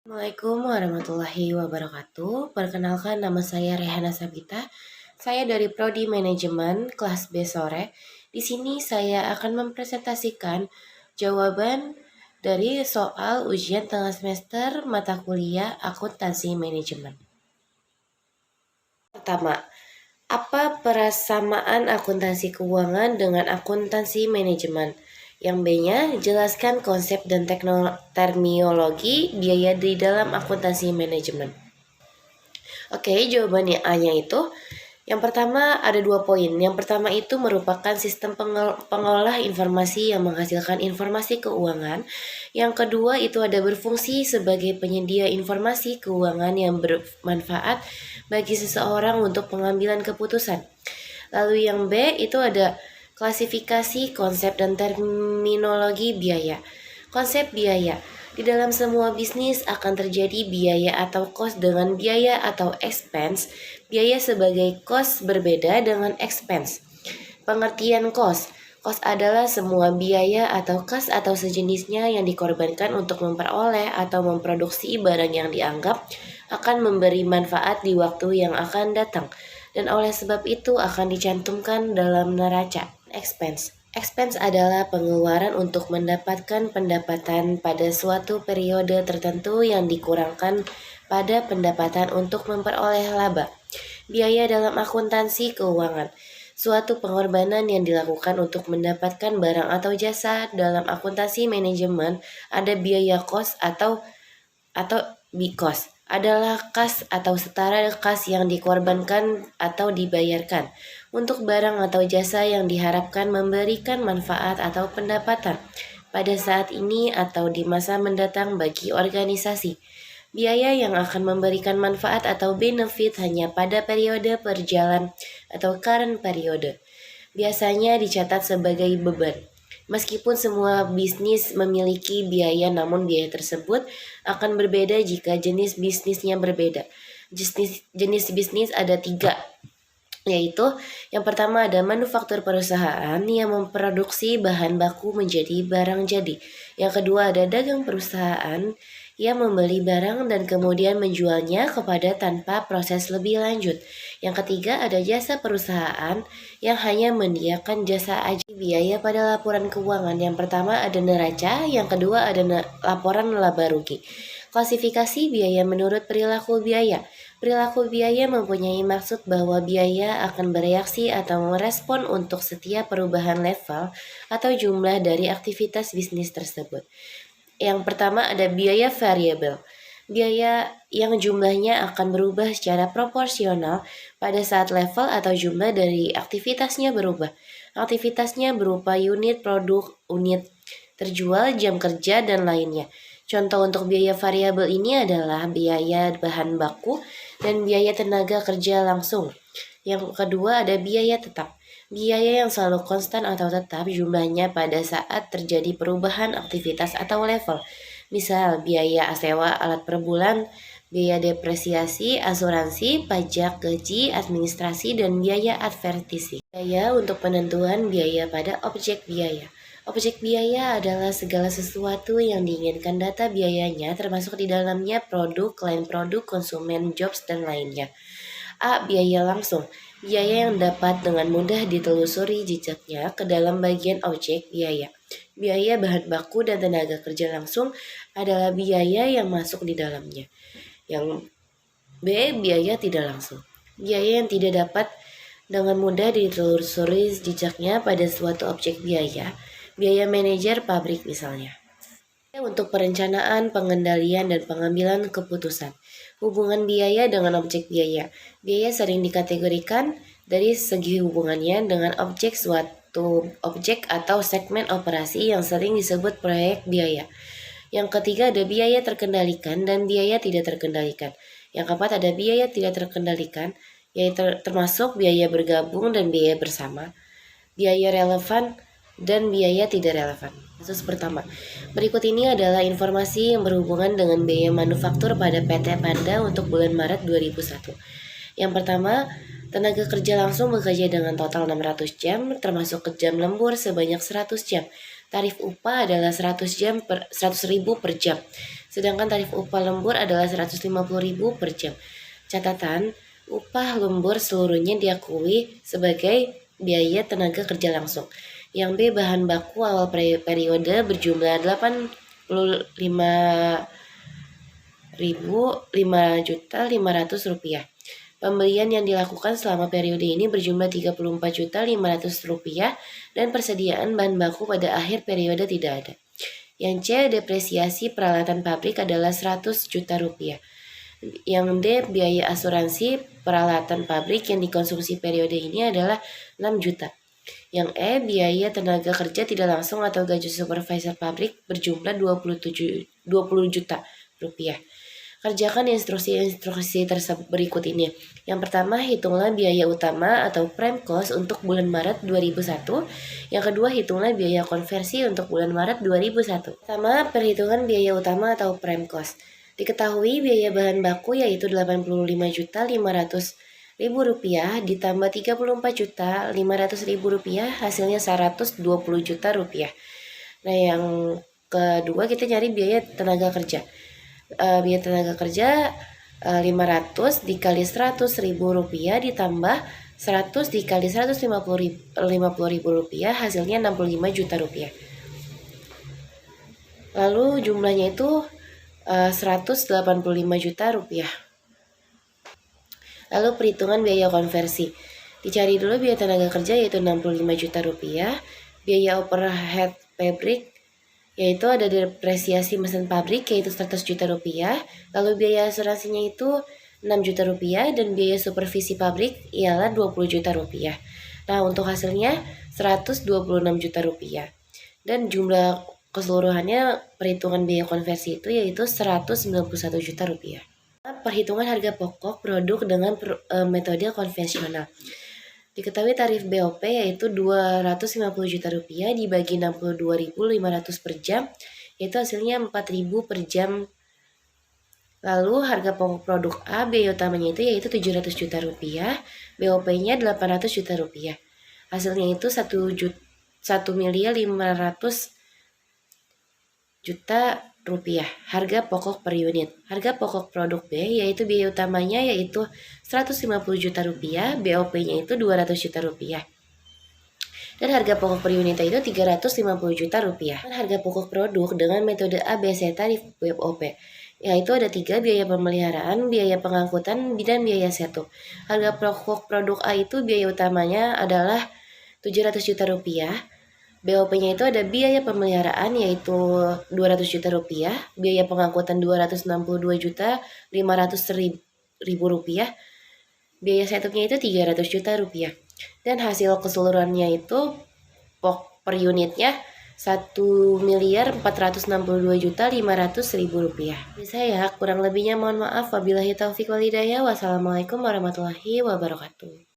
Assalamualaikum warahmatullahi wabarakatuh. Perkenalkan, nama saya Rehana Sabita. Saya dari Prodi Manajemen kelas B sore. Di sini saya akan mempresentasikan jawaban dari soal ujian tengah semester mata kuliah Akuntansi Manajemen. Pertama, apa persamaan akuntansi keuangan dengan akuntansi manajemen? Yang B-nya, jelaskan konsep dan terminologi biaya di dalam akuntansi manajemen. Oke, jawabannya A-nya itu yang pertama ada 2 poin. Yang pertama itu merupakan sistem pengolah informasi yang menghasilkan informasi keuangan. Yang kedua itu ada berfungsi sebagai penyedia informasi keuangan yang bermanfaat bagi seseorang untuk pengambilan keputusan. Lalu yang B itu ada klasifikasi, konsep, dan terminologi biaya. Konsep biaya. Di dalam semua bisnis akan terjadi biaya atau cost dengan biaya atau expense. Biaya sebagai cost berbeda dengan expense. Pengertian cost. Cost adalah semua biaya atau kas atau sejenisnya yang dikorbankan untuk memperoleh atau memproduksi barang yang dianggap akan memberi manfaat di waktu yang akan datang, dan oleh sebab itu akan dicantumkan dalam neraca. Expense. Expense adalah pengeluaran untuk mendapatkan pendapatan pada suatu periode tertentu yang dikurangkan pada pendapatan untuk memperoleh laba. Biaya dalam akuntansi keuangan. Suatu pengorbanan yang dilakukan untuk mendapatkan barang atau jasa. Dalam akuntansi manajemen ada biaya cost atau cost adalah kas atau setara kas yang dikorbankan atau dibayarkan untuk barang atau jasa yang diharapkan memberikan manfaat atau pendapatan pada saat ini atau di masa mendatang bagi organisasi. Biaya yang akan memberikan manfaat atau benefit hanya pada periode berjalan atau current periode. Biasanya dicatat sebagai beban. Meskipun semua bisnis memiliki biaya, namun biaya tersebut akan berbeda jika jenis bisnisnya berbeda. Jenis bisnis ada 3, yaitu yang pertama ada manufaktur perusahaan yang memproduksi bahan baku menjadi barang jadi. Yang kedua ada dagang perusahaan yang membeli barang dan kemudian menjualnya kepada tanpa proses lebih lanjut. Yang ketiga ada jasa perusahaan yang hanya menyediakan jasa aja. Biaya pada laporan keuangan, yang pertama ada neraca, yang kedua ada laporan laba rugi. Klasifikasi biaya menurut perilaku biaya. Perilaku biaya mempunyai maksud bahwa biaya akan bereaksi atau merespon untuk setiap perubahan level atau jumlah dari aktivitas bisnis tersebut. Yang pertama ada biaya variabel. Biaya yang jumlahnya akan berubah secara proporsional pada saat level atau jumlah dari aktivitasnya berubah. Aktivitasnya berupa unit produk, unit terjual, jam kerja, dan lainnya. Contoh untuk biaya variabel ini adalah biaya bahan baku dan biaya tenaga kerja langsung. Yang kedua ada biaya tetap. Biaya yang selalu konstan atau tetap jumlahnya pada saat terjadi perubahan aktivitas atau level. Misal biaya sewa alat per bulan, biaya depresiasi, asuransi, pajak, gaji, administrasi, dan biaya advertisi. Biaya untuk penentuan biaya pada objek biaya. Objek biaya adalah segala sesuatu yang diinginkan data biayanya, termasuk di dalamnya produk, klien produk, konsumen, jobs, dan lainnya. A. Biaya langsung. Biaya yang dapat dengan mudah ditelusuri jejaknya ke dalam bagian objek biaya. Biaya bahan baku dan tenaga kerja langsung adalah biaya yang masuk di dalamnya. Yang B. Biaya tidak langsung. Biaya yang tidak dapat dengan mudah ditelusuri jejaknya pada suatu objek biaya. Biaya manajer pabrik misalnya. Untuk perencanaan, pengendalian, dan pengambilan keputusan. Hubungan biaya dengan objek biaya. Biaya sering dikategorikan dari segi hubungannya dengan objek suatu objek atau segmen operasi yang sering disebut proyek biaya. Yang ketiga ada biaya terkendalikan dan biaya tidak terkendalikan. Yang keempat ada biaya tidak terkendalikan, yaitu termasuk biaya bergabung dan biaya bersama, biaya relevan, dan biaya tidak relevan. Kasus pertama. Berikut ini adalah informasi yang berhubungan dengan biaya manufaktur pada PT Panda untuk bulan Maret 2001. Yang pertama, tenaga kerja langsung bekerja dengan total 600 jam, termasuk jam lembur sebanyak 100 jam. Tarif upah adalah 100 ribu per jam. Sedangkan tarif upah lembur adalah 150.000 per jam. Catatan, upah lembur seluruhnya diakui sebagai biaya tenaga kerja langsung. Yang B, bahan baku awal periode berjumlah 85.500.000 rupiah. Pembelian yang dilakukan selama periode ini berjumlah 34.500.000 rupiah dan persediaan bahan baku pada akhir periode tidak ada. Yang C, depresiasi peralatan pabrik adalah 100 juta rupiah. Yang D, biaya asuransi peralatan pabrik yang dikonsumsi periode ini adalah 6 juta. Yang E, biaya tenaga kerja tidak langsung atau gaji supervisor pabrik berjumlah 20 juta rupiah. Kerjakan instruksi-instruksi tersebut berikut ini. Yang pertama, hitunglah biaya utama atau prime cost untuk bulan Maret 2001. Yang kedua, hitunglah biaya konversi untuk bulan Maret 2001. Pertama, perhitungan biaya utama atau prime cost. Diketahui biaya bahan baku yaitu 85.500.000 rupiah ditambah 34.500.000 rupiah, hasilnya 120 juta rupiah. Nah, yang kedua kita nyari biaya tenaga kerja. Biaya tenaga kerja 500 dikali 100.000 rupiah ditambah 100 dikali 150.000 rupiah, hasilnya 65 juta rupiah. Lalu jumlahnya itu 185 juta rupiah. Lalu perhitungan biaya konversi. Dicari dulu biaya tenaga kerja yaitu 65 juta rupiah, biaya overhead pabrik yaitu ada depresiasi mesin pabrik yaitu 100 juta rupiah, lalu biaya asuransinya itu 6 juta rupiah dan biaya supervisi pabrik ialah 20 juta rupiah. Nah, untuk hasilnya 126 juta rupiah. Dan jumlah keseluruhannya perhitungan biaya konversi itu yaitu 191 juta rupiah. Perhitungan harga pokok produk dengan metode konvensional. Diketahui tarif BOP yaitu 250 juta rupiah dibagi 62.500 per jam, yaitu hasilnya 4.000 per jam. Lalu harga pokok produk A, biaya utamanya itu yaitu 700 juta rupiah, BOP-nya 800 juta rupiah. Hasilnya itu 1.500.000 juta rupiah. Harga pokok per unit. Harga pokok produk B yaitu biaya utamanya yaitu 150 juta rupiah, BOP-nya itu 200 juta rupiah. Dan harga pokok per unitnya itu 350 juta rupiah. Dan harga pokok produk dengan metode ABC tarif BOP yaitu ada 3, biaya pemeliharaan, biaya pengangkutan, dan biaya setup. Harga pokok produk A itu biaya utamanya adalah 700 juta rupiah. BOP-nya itu ada biaya pemeliharaan yaitu 200 juta rupiah, biaya pengangkutan 262 juta 500.000 rupiah, biaya setupnya itu 300 juta rupiah. Dan hasil keseluruhannya itu per unitnya 1.462.500.000 rupiah. Saya kurang lebihnya mohon maaf. Wabillahi taufiq wal hidayah. Wassalamualaikum warahmatullahi wabarakatuh.